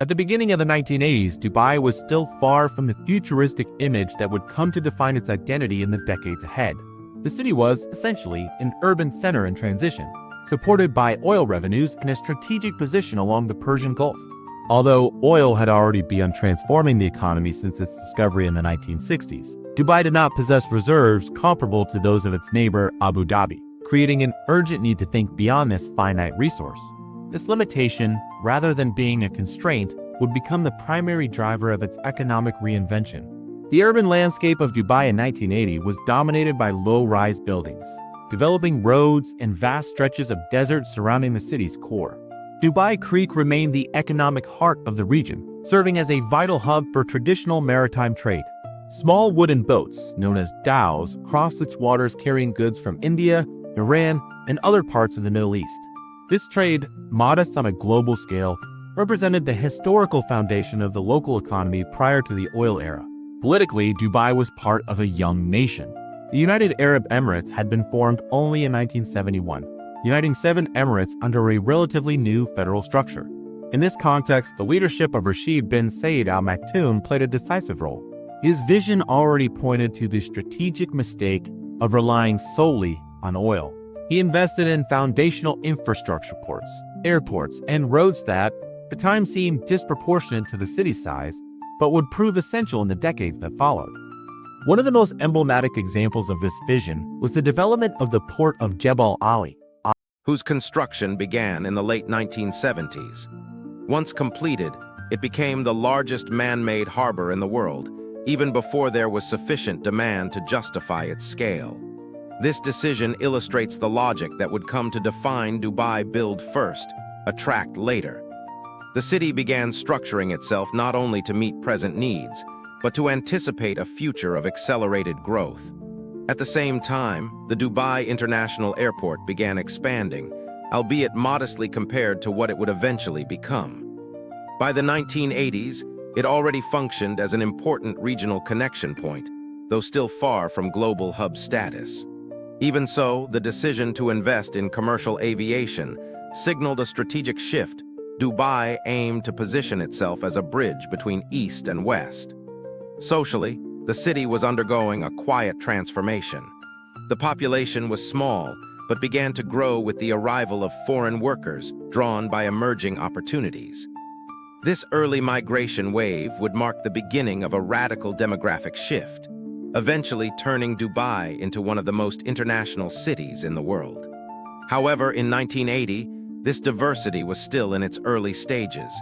At the beginning of the 1980s, Dubai was still far from the futuristic image that would come to define its identity in the decades ahead. The city was, essentially, an urban center in transition, supported by oil revenues and a strategic position along the Persian Gulf. Although oil had already begun transforming the economy since its discovery in the 1960s, Dubai did not possess reserves comparable to those of its neighbor Abu Dhabi, creating an urgent need to think beyond this finite resource. This limitation, rather than being a constraint, would become the primary driver of its economic reinvention. The urban landscape of Dubai in 1980 was dominated by low-rise buildings, developing roads and vast stretches of desert surrounding the city's core. Dubai Creek remained the economic heart of the region, serving as a vital hub for traditional maritime trade. Small wooden boats, known as dhows, crossed its waters carrying goods from India, Iran, and other parts of the Middle East. This trade, modest on a global scale, represented the historical foundation of the local economy prior to the oil era. Politically, Dubai was part of a young nation. The United Arab Emirates had been formed only in 1971, uniting 7 emirates under a relatively new federal structure. In this context, the leadership of Rashid bin Zayed Al Maktoum played a decisive role. His vision already pointed to the strategic mistake of relying solely on oil. He invested in foundational infrastructure ports, airports, and roads that, at the time, seemed disproportionate to the city's size, but would prove essential in the decades that followed. One of the most emblematic examples of this vision was the development of the port of Jebel Ali, whose construction began in the late 1970s. Once completed, it became the largest man-made harbor in the world, even before there was sufficient demand to justify its scale. This decision illustrates the logic that would come to define Dubai: build first, attract later. The city began structuring itself not only to meet present needs, but to anticipate a future of accelerated growth. At the same time, the Dubai International Airport began expanding, albeit modestly compared to what it would eventually become. By the 1980s, it already functioned as an important regional connection point, though still far from global hub status. Even so, the decision to invest in commercial aviation signaled a strategic shift. Dubai aimed to position itself as a bridge between East and West. Socially, the city was undergoing a quiet transformation. The population was small, but began to grow with the arrival of foreign workers drawn by emerging opportunities. This early migration wave would mark the beginning of a radical demographic shift, eventually turning Dubai into one of the most international cities in the world. However, in 1980, this diversity was still in its early stages,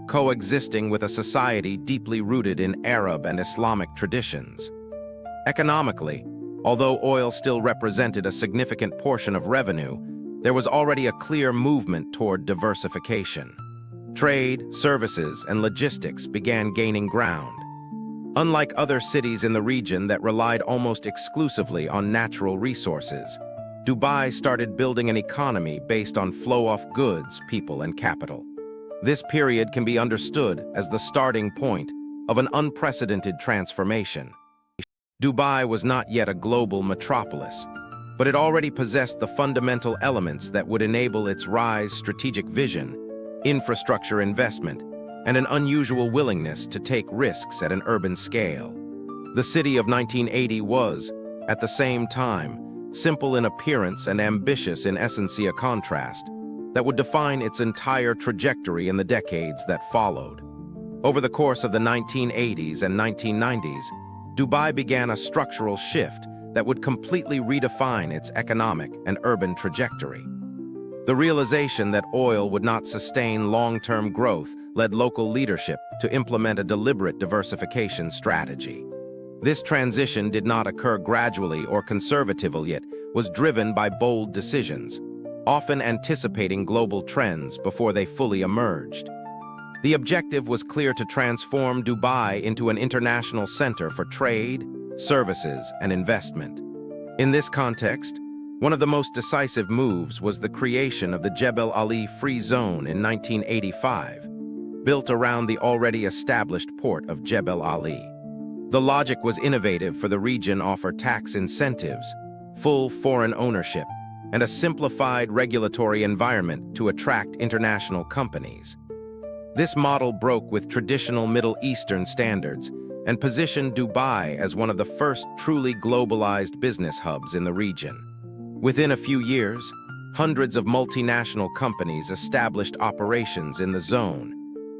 coexisting with a society deeply rooted in Arab and Islamic traditions. Economically, although oil still represented a significant portion of revenue, there was already a clear movement toward diversification. Trade, services, and logistics began gaining ground. Unlike other cities in the region that relied almost exclusively on natural resources, Dubai started building an economy based on flow of goods, people, and capital. This period can be understood as the starting point of an unprecedented transformation. Dubai was not yet a global metropolis, but it already possessed the fundamental elements that would enable its rise: strategic vision, infrastructure investment, and an unusual willingness to take risks at an urban scale. The city of 1980 was, at the same time, simple in appearance and ambitious in essence, a contrast that would define its entire trajectory in the decades that followed. Over the course of the 1980s and 1990s, Dubai began a structural shift that would completely redefine its economic and urban trajectory. The realization that oil would not sustain long-term growth led local leadership to implement a deliberate diversification strategy. This transition did not occur gradually or conservatively, yet was driven by bold decisions, often anticipating global trends before they fully emerged. The objective was clear: to transform Dubai into an international center for trade, services, and investment. In this context, one of the most decisive moves was the creation of the Jebel Ali Free Zone in 1985, built around the already established port of Jebel Ali. The logic was innovative, for the region offered tax incentives, full foreign ownership, and a simplified regulatory environment to attract international companies. This model broke with traditional Middle Eastern standards and positioned Dubai as one of the first truly globalized business hubs in the region. Within a few years, hundreds of multinational companies established operations in the zone,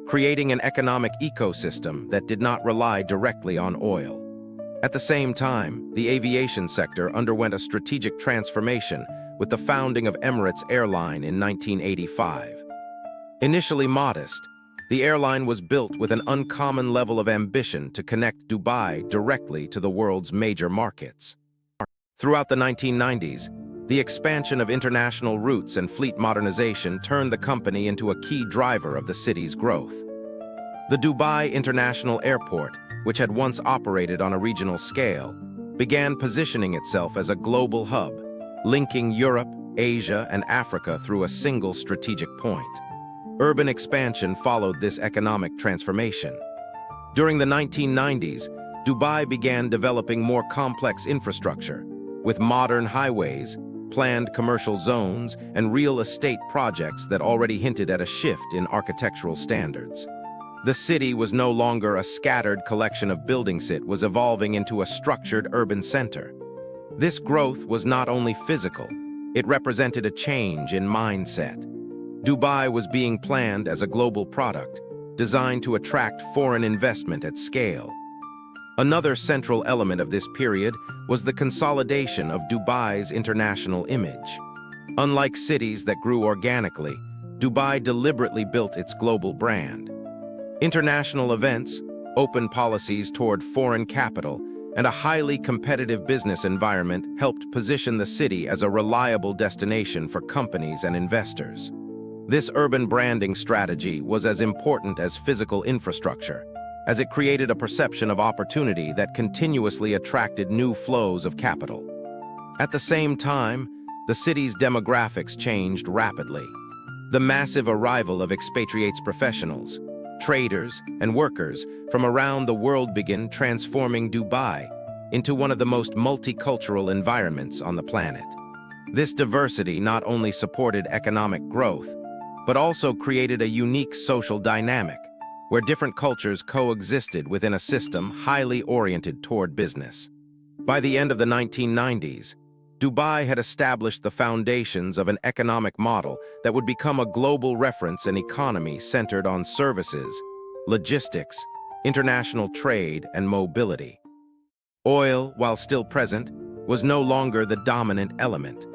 creating an economic ecosystem that did not rely directly on oil. At the same time, the aviation sector underwent a strategic transformation with the founding of Emirates Airline in 1985. Initially modest, the airline was built with an uncommon level of ambition to connect Dubai directly to the world's major markets. Throughout the 1990s, the expansion of international routes and fleet modernization turned the company into a key driver of the city's growth. The Dubai International Airport, which had once operated on a regional scale, began positioning itself as a global hub, linking Europe, Asia, and Africa through a single strategic point. Urban expansion followed this economic transformation. During the 1990s, Dubai began developing more complex infrastructure, with modern highways, planned commercial zones, and real estate projects that already hinted at a shift in architectural standards. The city was no longer a scattered collection of buildings, it was evolving into a structured urban center. This growth was not only physical, it represented a change in mindset. Dubai was being planned as a global product, designed to attract foreign investment at scale. Another central element of this period was the consolidation of Dubai's international image. Unlike cities that grew organically, Dubai deliberately built its global brand. International events, open policies toward foreign capital, and a highly competitive business environment helped position the city as a reliable destination for companies and investors. This urban branding strategy was as important as physical infrastructure, as it created a perception of opportunity that continuously attracted new flows of capital. At the same time, the city's demographics changed rapidly. The massive arrival of expatriates professionals, traders, and workers from around the world began transforming Dubai into one of the most multicultural environments on the planet. This diversity not only supported economic growth, but also created a unique social dynamic where different cultures coexisted within a system highly oriented toward business. By the end of the 1990s, Dubai had established the foundations of an economic model that would become a global reference in economy centered on services, logistics, international trade, and mobility. Oil, while still present, was no longer the dominant element.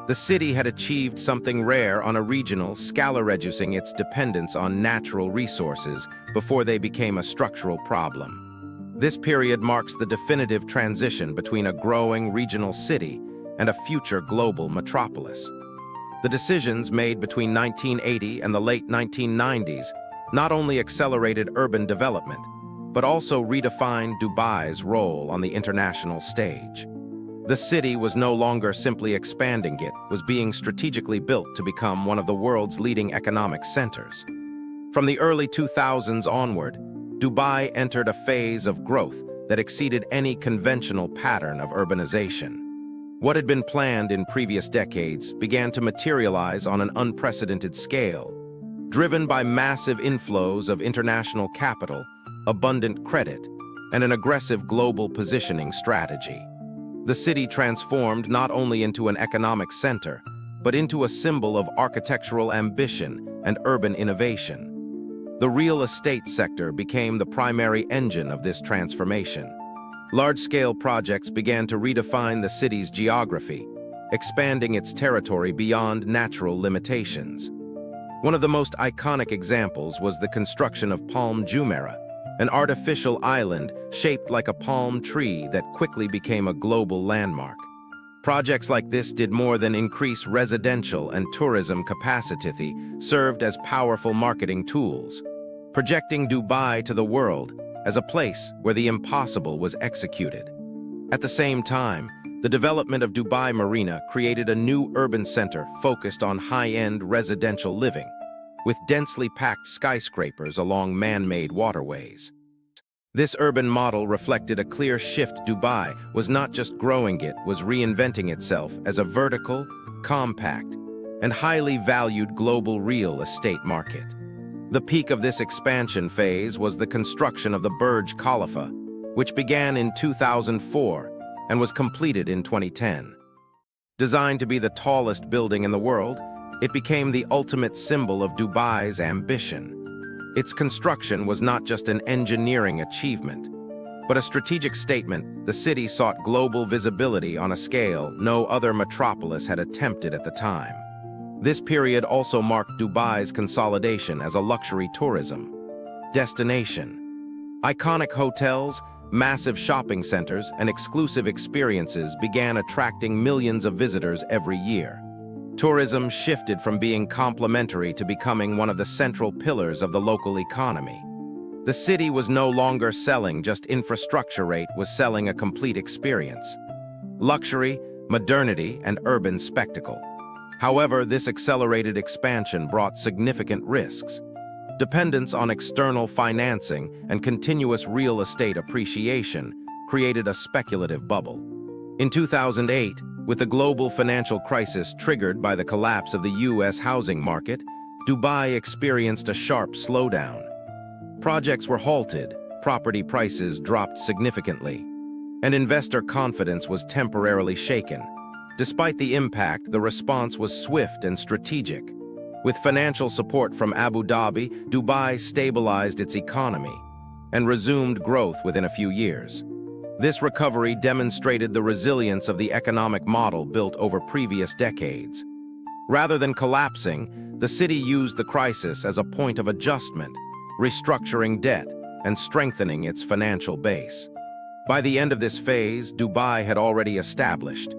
The city had achieved something rare on a regional scale, reducing its dependence on natural resources before they became a structural problem. This period marks the definitive transition between a growing regional city and a future global metropolis. The decisions made between 1980 and the late 1990s not only accelerated urban development, but also redefined Dubai's role on the international stage. The city was no longer simply expanding, it was being strategically built to become one of the world's leading economic centers. From the early 2000s onward, Dubai entered a phase of growth that exceeded any conventional pattern of urbanization. What had been planned in previous decades began to materialize on an unprecedented scale, driven by massive inflows of international capital, abundant credit, and an aggressive global positioning strategy. The city transformed not only into an economic center, but into a symbol of architectural ambition and urban innovation. The real estate sector became the primary engine of this transformation. Large-scale projects began to redefine the city's geography, expanding its territory beyond natural limitations. One of the most iconic examples was the construction of Palm Jumeirah, an artificial island shaped like a palm tree that quickly became a global landmark. Projects like this did more than increase residential and tourism capacity, they served as powerful marketing tools, projecting Dubai to the world as a place where the impossible was executed. At the same time, the development of Dubai Marina created a new urban center focused on high-end residential living, with densely packed skyscrapers along man-made waterways. This urban model reflected a clear shift. Dubai was not just growing, it was reinventing itself as a vertical, compact, and highly valued global real estate market. The peak of this expansion phase was the construction of the Burj Khalifa, which began in 2004 and was completed in 2010. Designed to be the tallest building in the world, it became the ultimate symbol of Dubai's ambition. Its construction was not just an engineering achievement, but a strategic statement. The city sought global visibility on a scale no other metropolis had attempted at the time. This period also marked Dubai's consolidation as a luxury tourism destination. Iconic hotels, massive shopping centers, and exclusive experiences began attracting millions of visitors every year. Tourism shifted from being complementary to becoming one of the central pillars of the local economy. The city was no longer selling just infrastructure, it was selling a complete experience. Luxury, modernity, and urban spectacle. However, this accelerated expansion brought significant risks. Dependence on external financing and continuous real estate appreciation created a speculative bubble. In 2008, with the global financial crisis triggered by the collapse of the U.S. housing market, Dubai experienced a sharp slowdown. Projects were halted, property prices dropped significantly, and investor confidence was temporarily shaken. Despite the impact, the response was swift and strategic. With financial support from Abu Dhabi, Dubai stabilized its economy and resumed growth within a few years. This recovery demonstrated the resilience of the economic model built over previous decades. Rather than collapsing, the city used the crisis as a point of adjustment, restructuring debt and strengthening its financial base. By the end of this phase, Dubai had already established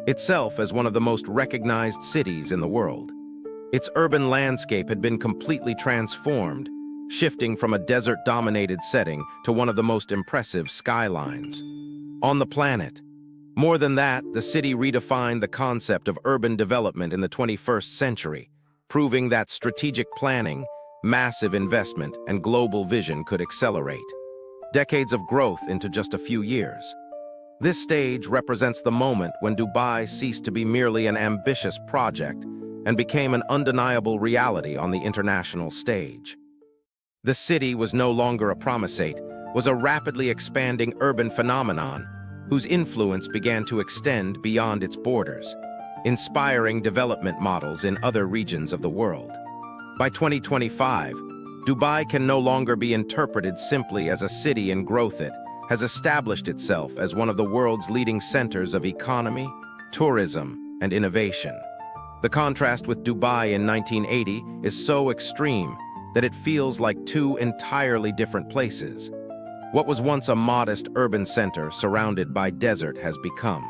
itself as one of the most recognized cities in the world. Its urban landscape had been completely transformed, shifting from a desert-dominated setting to one of the most impressive skylines on the planet. More than that, the city redefined the concept of urban development in the 21st century, proving that strategic planning, massive investment, and global vision could accelerate decades of growth into just a few years. This stage represents the moment when Dubai ceased to be merely an ambitious project and became an undeniable reality on the international stage. The city was no longer a promenade, was a rapidly expanding urban phenomenon whose influence began to extend beyond its borders, inspiring development models in other regions of the world. By 2025, Dubai can no longer be interpreted simply as a city in growth. It has established itself as one of the world's leading centers of economy, tourism, and innovation. The contrast with Dubai in 1980 is so extreme that it feels like two entirely different places. What was once a modest urban center surrounded by desert has become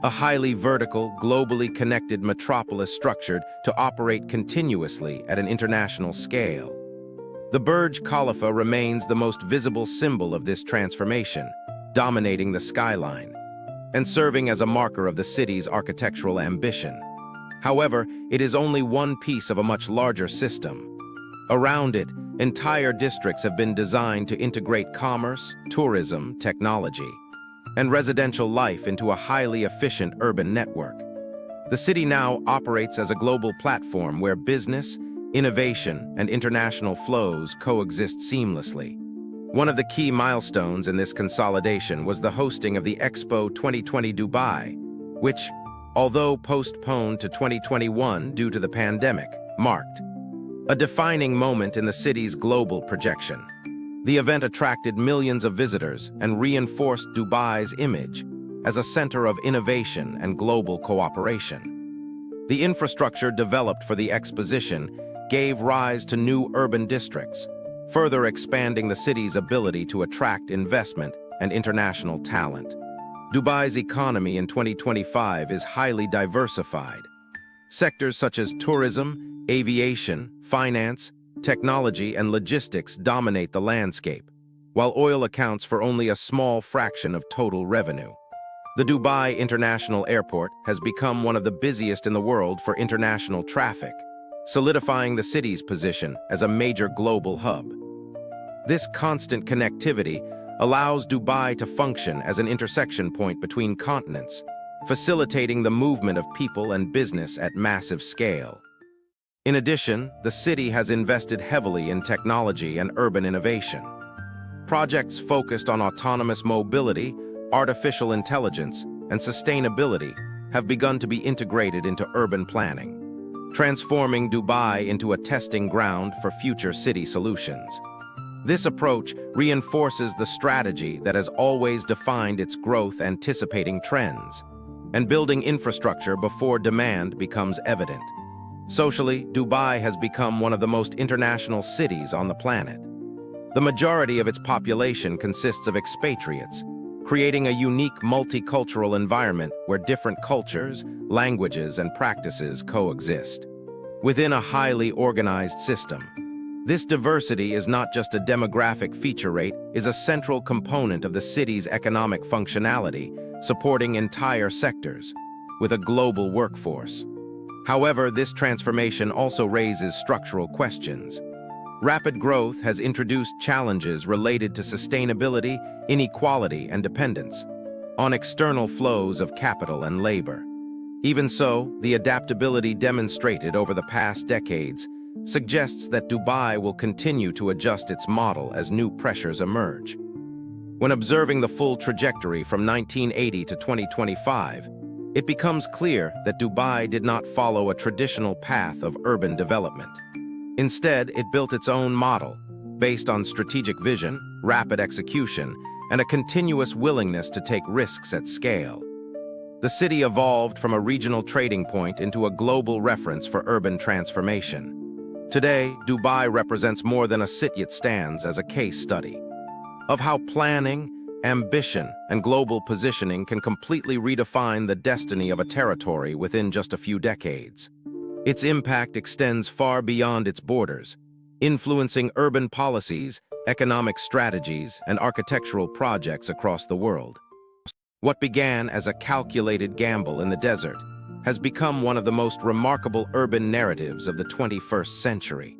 a highly vertical, globally connected metropolis structured to operate continuously at an international scale. The Burj Khalifa remains the most visible symbol of this transformation, dominating the skyline and serving as a marker of the city's architectural ambition. However, it is only one piece of a much larger system. Around it, entire districts have been designed to integrate commerce, tourism, technology, and residential life into a highly efficient urban network. The city now operates as a global platform where business, innovation, and international flows coexist seamlessly. One of the key milestones in this consolidation was the hosting of the Expo 2020 Dubai, which, although postponed to 2021 due to the pandemic, marked a defining moment in the city's global projection. The event attracted millions of visitors and reinforced Dubai's image as a center of innovation and global cooperation. The infrastructure developed for the exposition gave rise to new urban districts, further expanding the city's ability to attract investment and international talent. Dubai's economy in 2025 is highly diversified. Sectors such as tourism, aviation, finance, technology, and logistics dominate the landscape, while oil accounts for only a small fraction of total revenue. The Dubai International Airport has become one of the busiest in the world for international traffic, solidifying the city's position as a major global hub. This constant connectivity allows Dubai to function as an intersection point between continents, facilitating the movement of people and business at massive scale. In addition, the city has invested heavily in technology and urban innovation. Projects focused on autonomous mobility, artificial intelligence, and sustainability have begun to be integrated into urban planning, transforming Dubai into a testing ground for future city solutions. This approach reinforces the strategy that has always defined its growth, anticipating trends and building infrastructure before demand becomes evident. Socially, Dubai has become one of the most international cities on the planet. The majority of its population consists of expatriates, creating a unique multicultural environment where different cultures, languages, and practices coexist. Within a highly organized system, this diversity is not just a demographic feature rate, is a central component of the city's economic functionality, supporting entire sectors, with a global workforce. However, this transformation also raises structural questions. Rapid growth has introduced challenges related to sustainability, inequality, and dependence on external flows of capital and labor. Even so, the adaptability demonstrated over the past decades suggests that Dubai will continue to adjust its model as new pressures emerge. When observing the full trajectory from 1980 to 2025, it becomes clear that Dubai did not follow a traditional path of urban development. Instead, it built its own model, based on strategic vision, rapid execution, and a continuous willingness to take risks at scale. The city evolved from a regional trading point into a global reference for urban transformation. Today, Dubai represents more than a city. It stands as a case study of how planning, ambition, and global positioning can completely redefine the destiny of a territory within just a few decades. Its impact extends far beyond its borders, influencing urban policies, economic strategies, and architectural projects across the world. What began as a calculated gamble in the desert has become one of the most remarkable urban narratives of the 21st century.